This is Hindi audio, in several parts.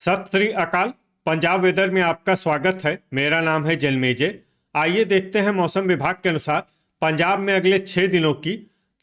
सत श्री अकाल। पंजाब वेदर में आपका स्वागत है। मेरा नाम है जन्मेजय। आइए देखते हैं मौसम विभाग के अनुसार पंजाब में अगले 6 दिनों की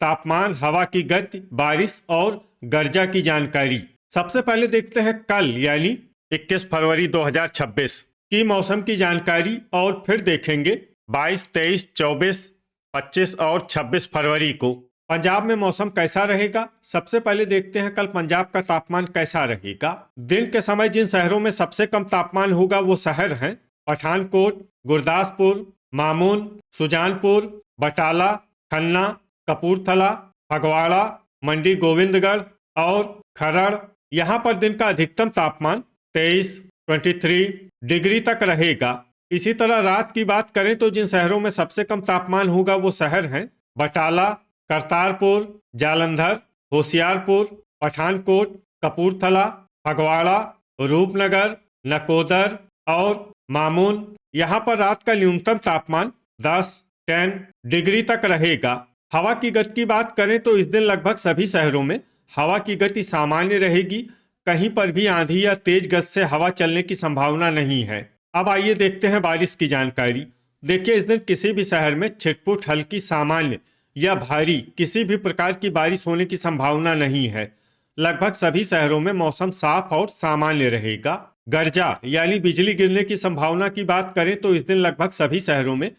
तापमान, हवा की गति, बारिश और गर्जा की जानकारी। सबसे पहले देखते हैं कल यानी 21 फरवरी 2026 की मौसम की जानकारी और फिर देखेंगे 22, 23, 24, 25 और 26 फरवरी को पंजाब में मौसम कैसा रहेगा। सबसे पहले देखते हैं कल पंजाब का तापमान कैसा रहेगा। दिन के समय जिन शहरों में सबसे कम तापमान होगा वो शहर हैं पठानकोट, गुरदासपुर, मामून, सुजानपुर, बटाला, खन्ना, कपूरथला, फगवाड़ा, मंडी गोविंदगढ़ और खरड़। यहाँ पर दिन का अधिकतम तापमान 23 डिग्री तक रहेगा। इसी तरह रात की बात करें तो जिन शहरों में सबसे कम तापमान होगा वो शहर हैं बटाला, करतारपुर, जालंधर, होशियारपुर, पठानकोट, कपूरथला, फगवाड़ा, रूपनगर, नकोदर और मामून। यहाँ पर रात का न्यूनतम तापमान 10 डिग्री तक रहेगा। हवा की गति की बात करें तो इस दिन लगभग सभी शहरों में हवा की गति सामान्य रहेगी। कहीं पर भी आंधी या तेज गति से हवा चलने की संभावना नहीं है। अब आइए देखते हैं बारिश की जानकारी। देखिए, इस दिन किसी भी शहर में छिटपुट, हल्की, सामान्य या भारी किसी भी प्रकार की बारिश होने की संभावना नहीं है। लगभग सभी शहरों में मौसम साफ और सामान्य रहेगा। गर्जा यानी बिजली गिरने की संभावना की बात करें तो इस दिन लगभग सभी शहरों में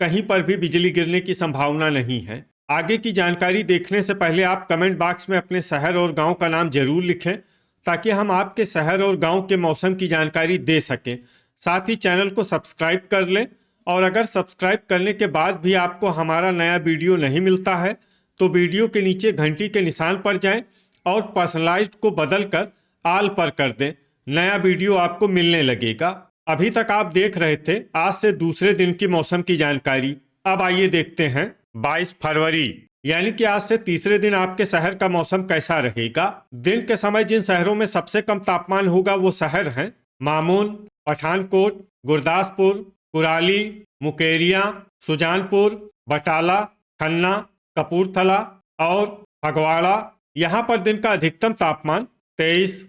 कहीं पर भी बिजली गिरने की संभावना नहीं है। आगे की जानकारी देखने से पहले आप कमेंट बॉक्स में अपने शहर और गांव का नाम जरूर लिखें ताकि हम आपके शहर और गांव के मौसम की जानकारी दे सकें। साथ ही चैनल को सब्सक्राइब कर लें और अगर सब्सक्राइब करने के बाद भी आपको हमारा नया वीडियो नहीं मिलता है तो वीडियो के नीचे घंटी के निशान पर जाएं और पर्सनलाइज्ड को बदलकर आल पर कर दें। नया वीडियो आपको मिलने लगेगा। अभी तक आप देख रहे थे आज से दूसरे दिन की मौसम की जानकारी। अब आइए देखते हैं 22 फरवरी यानी कि आज से तीसरे दिन आपके शहर का मौसम कैसा रहेगा। दिन के समय जिन शहरों में सबसे कम तापमान होगा वो शहर हैं मामून, पठानकोट, गुरदासपुर, कुराली, मुकेरिया, सुजानपुर, बटाला, खन्ना, कपूरथला और फगवाड़ा। यहाँ पर दिन का अधिकतम तापमान 23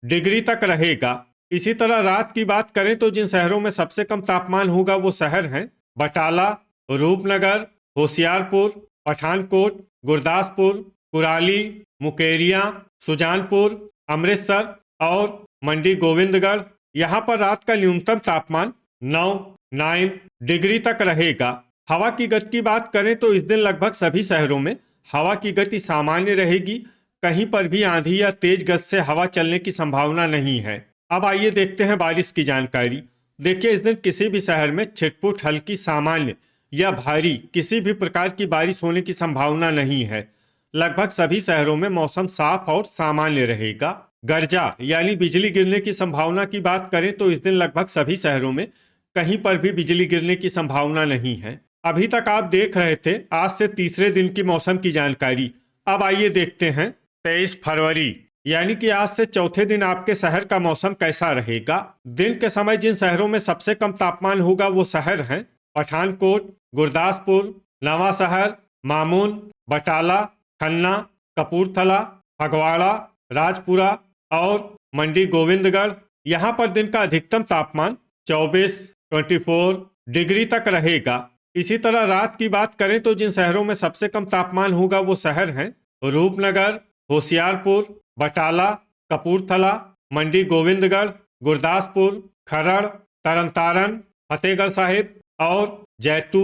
डिग्री तक रहेगा। इसी तरह रात की बात करें तो जिन शहरों में सबसे कम तापमान होगा वो शहर हैं बटाला, रूपनगर, होशियारपुर, पठानकोट, गुरदासपुर, कुराली, मुकेरिया, सुजानपुर, अमृतसर और मंडी गोविंदगढ़। यहाँ पर रात का न्यूनतम तापमान 9 डिग्री तक रहेगा। हवा की गति की बात करें तो इस दिन लगभग सभी शहरों में हवा की गति सामान्य रहेगी। कहीं पर भी आंधी या तेज गति से हवा चलने की संभावना नहीं है। अब आइए देखते हैं बारिश की जानकारी। देखिए, इस दिन किसी भी शहर में छिटपुट, हल्की, सामान्य या भारी किसी भी प्रकार की बारिश होने की संभावना नहीं है। लगभग सभी शहरों में मौसम साफ और सामान्य रहेगा। गर्जा यानी बिजली गिरने की संभावना की बात करें तो इस दिन लगभग सभी शहरों में कहीं पर भी बिजली गिरने की संभावना नहीं है। अभी तक आप देख रहे थे आज से तीसरे दिन की मौसम की जानकारी। अब आइए देखते हैं 23 फरवरी यानी कि आज से चौथे दिन आपके शहर का मौसम कैसा रहेगा। दिन के समय जिन शहरों में सबसे कम तापमान होगा वो शहर हैं पठानकोट, गुरदासपुर, नवा शहर, मामून, बटाला, खन्ना, कपूरथला, फगवाड़ा, राजपुरा और मंडी गोविंदगढ़। यहाँ पर दिन का अधिकतम तापमान 24 डिग्री तक रहेगा। इसी तरह रात की बात करें तो जिन शहरों में सबसे कम तापमान होगा वो शहर हैं रूपनगर, होशियारपुर, बटाला, कपूरथला, मंडी गोविंदगढ़, गुरदासपुर, खरड़, तरनतारन, फतेहगढ़ साहिब और जैतू।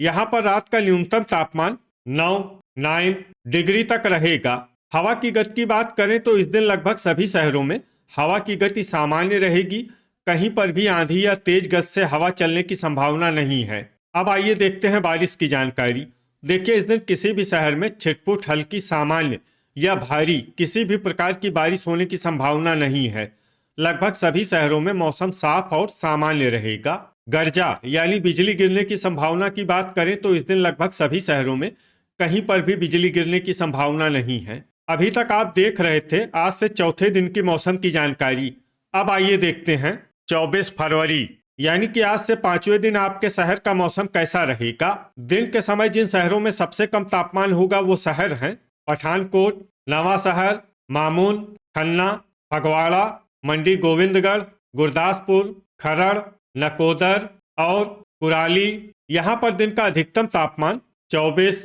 यहाँ पर रात का न्यूनतम तापमान 9 डिग्री तक रहेगा। हवा की गति की बात करें तो इस दिन लगभग सभी शहरों में हवा की गति सामान्य रहेगी। कहीं पर भी आंधी या तेज गति से हवा चलने की संभावना नहीं है। अब आइए देखते हैं बारिश की जानकारी। देखिए, इस दिन किसी भी शहर में छिटपुट, हल्की, सामान्य या भारी किसी भी प्रकार की बारिश होने की संभावना नहीं है। लगभग सभी शहरों में मौसम साफ और सामान्य रहेगा। गर्जा यानी बिजली गिरने की संभावना की बात करें तो इस दिन लगभग सभी शहरों में कहीं पर भी बिजली गिरने की संभावना नहीं है। अभी तक आप देख रहे थे आज से चौथे दिन की मौसम की जानकारी। अब आइए देखते हैं 24 फरवरी यानी कि आज से पांचवें दिन आपके शहर का मौसम कैसा रहेगा। दिन के समय जिन शहरों में सबसे कम तापमान होगा वो शहर हैं पठानकोट, नवा शहर, मामून, खन्ना, फगवाड़ा, मंडी गोविंदगढ़, गुरदासपुर, खरड़, नकोदर और कुराली। यहाँ पर दिन का अधिकतम तापमान 24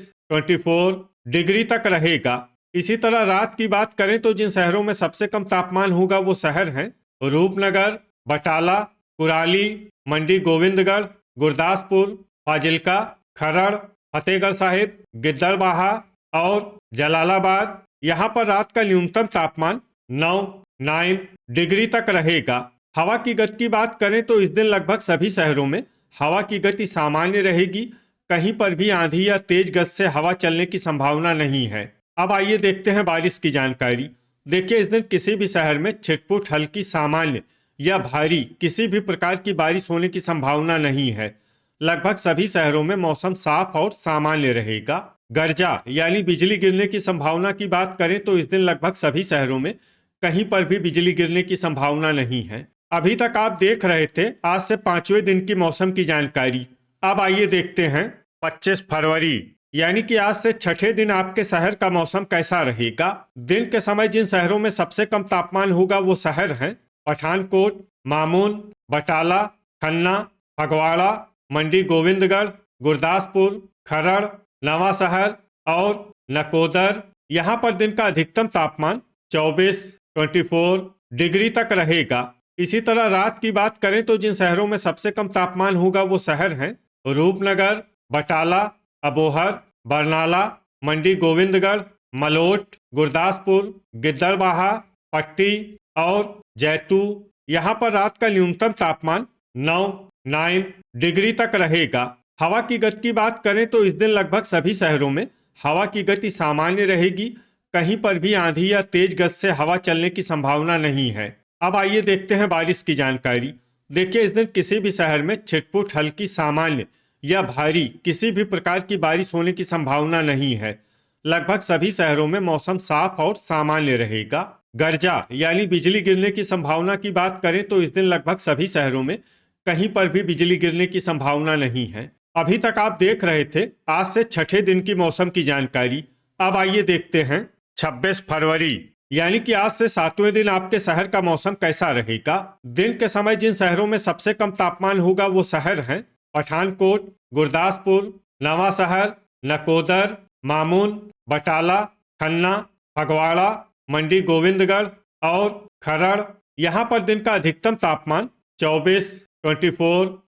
डिग्री तक रहेगा। इसी तरह रात की बात करें तो जिन शहरों में सबसे कम तापमान होगा वो शहर हैं रूपनगर, बटाला, कुराली, मंडी गोविंदगढ़, गुरदासपुर, फाजिल्का, खरड़, फतेहगढ़ साहिब, गिद्दड़बाहा और जलालाबाद। यहाँ पर रात का न्यूनतम तापमान 9 डिग्री तक रहेगा। हवा की गति की बात करें तो इस दिन लगभग सभी शहरों में हवा की गति सामान्य रहेगी। कहीं पर भी आंधी या तेज गति से हवा चलने की संभावना नहीं है। अब आइए देखते हैं बारिश की जानकारी। देखिए, इस दिन किसी भी शहर में छिटपुट हल्की सामान्य या भारी किसी भी प्रकार की बारिश होने की संभावना नहीं है। लगभग सभी शहरों में मौसम साफ और सामान्य रहेगा। गर्जा यानी बिजली गिरने की संभावना की बात करें तो इस दिन लगभग सभी शहरों में कहीं पर भी बिजली गिरने की संभावना नहीं है। अभी तक आप देख रहे थे आज से 5वें दिन की मौसम की जानकारी। अब आइए देखते हैं 25 फरवरी यानी कि आज से 6ठे दिन आपके शहर का मौसम कैसा रहेगा। दिन के समय जिन शहरों में सबसे कम तापमान होगा वो शहर हैं पठानकोट, मामून, बटाला, खन्ना, फगवाड़ा, मंडी गोविंदगढ़, गुरदासपुर, खरड़, नवा शहर और नकोदर। यहाँ पर दिन का अधिकतम तापमान 24 डिग्री तक रहेगा। इसी तरह रात की बात करें तो जिन शहरों में सबसे कम तापमान होगा वो शहर हैं रूपनगर, बटाला, अबोहर, बरनाला, मंडी गोविंदगढ़, मलोट, गुरदासपुर, गिद्दड़बाहा, पट्टी और जैतू। यहाँ पर रात का न्यूनतम तापमान 9 डिग्री तक रहेगा। हवा की गति की बात करें तो इस दिन लगभग सभी शहरों में हवा की गति सामान्य रहेगी। कहीं पर भी आंधी या तेज गति से हवा चलने की संभावना नहीं है। अब आइए देखते हैं बारिश की जानकारी। देखिए, इस दिन किसी भी शहर में छिटपुट हल्की सामान्य या भारी किसी भी प्रकार की बारिश होने की संभावना नहीं है। लगभग सभी शहरों में मौसम साफ और सामान्य रहेगा। गर्जा यानी बिजली गिरने की संभावना की बात करें तो इस दिन लगभग सभी शहरों में कहीं पर भी बिजली गिरने की संभावना नहीं है। अभी तक आप देख रहे थे आज से 6ठे दिन की मौसम की जानकारी। अब आइए देखते हैं 26 फरवरी यानी कि आज से 7वें दिन आपके शहर का मौसम कैसा रहेगा। दिन के समय जिन शहरों में सबसे कम तापमान होगा वो शहर हैं पठानकोट, गुरदासपुर, नवा शहर, नकोदर, मामून, बटाला, खन्ना, फगवाड़ा, मंडी गोविंदगढ़ और खरड़। यहाँ पर दिन का अधिकतम तापमान 24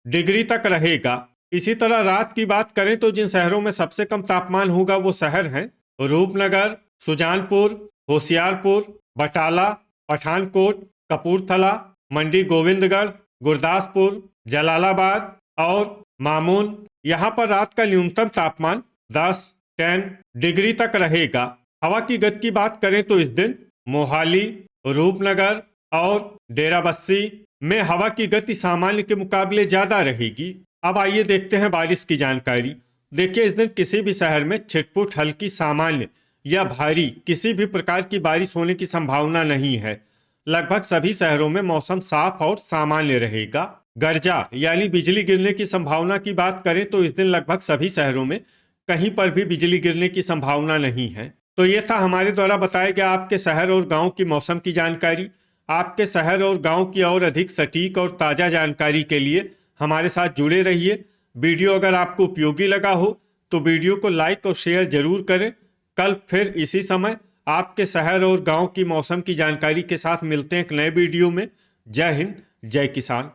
डिग्री तक रहेगा। इसी तरह रात की बात करें तो जिन शहरों में सबसे कम तापमान होगा वो शहर हैं रूपनगर, सुजानपुर, होशियारपुर, बटाला, पठानकोट, कपूरथला, मंडी गोविंदगढ़, गुरदासपुर, जलालाबाद और मामून। यहाँ पर रात का न्यूनतम तापमान 10 डिग्री तक रहेगा। हवा की गति की बात करें तो इस दिन मोहाली, रूपनगर और डेराबस्सी में हवा की गति सामान्य के मुकाबले ज्यादा रहेगी। अब आइए देखते हैं बारिश की जानकारी। देखिए, इस दिन किसी भी शहर में छिटपुट हल्की सामान्य या भारी किसी भी प्रकार की बारिश होने की संभावना नहीं है। लगभग सभी शहरों में मौसम साफ और सामान्य रहेगा। गर्जा यानी बिजली गिरने की संभावना की बात करें तो इस दिन लगभग सभी शहरों में कहीं पर भी बिजली गिरने की संभावना नहीं है। तो ये था हमारे द्वारा बताया गया आपके शहर और गांव की मौसम की जानकारी। आपके शहर और गांव की और अधिक सटीक और ताज़ा जानकारी के लिए हमारे साथ जुड़े रहिए। वीडियो अगर आपको उपयोगी लगा हो तो वीडियो को लाइक और शेयर जरूर करें। कल फिर इसी समय आपके शहर और गांव की मौसम की जानकारी के साथ मिलते हैं एक नए वीडियो में। जय हिंद, जय किसान।